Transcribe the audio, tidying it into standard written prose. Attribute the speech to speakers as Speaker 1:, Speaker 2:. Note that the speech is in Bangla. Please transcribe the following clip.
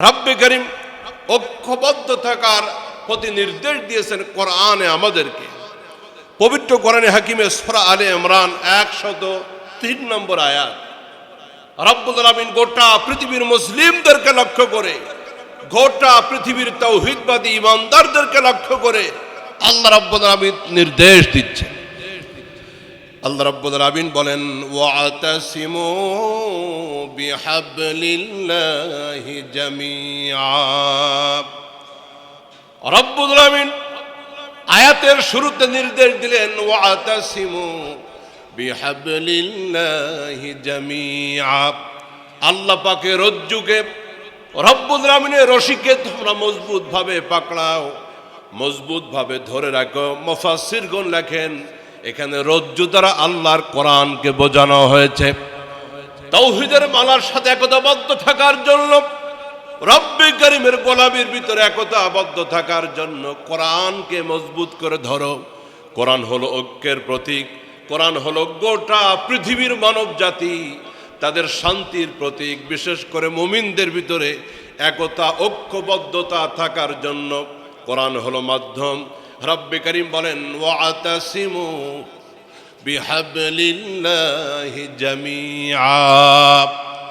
Speaker 1: রব্বে করিম ঐক্যবদ্ধ থাকার প্রতি নির্দেশ দিয়েছেন কোরআনে আমাদেরকে। পবিত্র কোরআনে হাকিমে সূরা আলে ইমরান 103 নম্বর আয়াত। রব্বুল আলামিন গোটা পৃথিবীর মুসলিমদেরকে লক্ষ্য করে, গোটা পৃথিবীর তাওহীদবাদী ঈমানদারদেরকে লক্ষ্য করে আল্লাহ রব্বুল আলামিন নির্দেশ দিচ্ছেন। আল্লাহ রব্বুল আলামিন বলেন, ওয়াতাসিমু বিহাবলিল্লাহি জামিআ। রব্বুল আলামিন আয়াতের শুরুতে নির্দেশ দিলেন, ওয়াতাসিমু বিহাবলিল্লাহি জামিআ। আল্লাহ পাকের রজ্জুকে, রব্বুল আলামিনের রশিকে তোমরা মজবুত ভাবে পাকড়াও, মজবুত ভাবে ধরে রাখো। মুফাসসিরগণ লেখেন, এখানে রজ্জু দ্বারা আল্লাহর কোরআনকে বোঝানো হয়েছে। তাওহীদের মালার সাথে একতাবদ্ধ থাকার জন্য, রব্বে করিমের গোলামির ভিতরে একতাবদ্ধ থাকার জন্য কোরআনকে মজবুত করে ধরো। কোরআন হলো ঐক্যের প্রতীক। কোরআন হলো গোটা পৃথিবীর মানব জাতি তাদের শান্তির প্রতীক। বিশেষ করে মুমিনদের ভিতরে একতা, ঐক্যবদ্ধতা থাকার জন্য কোরআন হলো মাধ্যম। রব্বে করিম বলেন, ওয়াতাসিমু বিহাবলিল্লাহি জামিআ।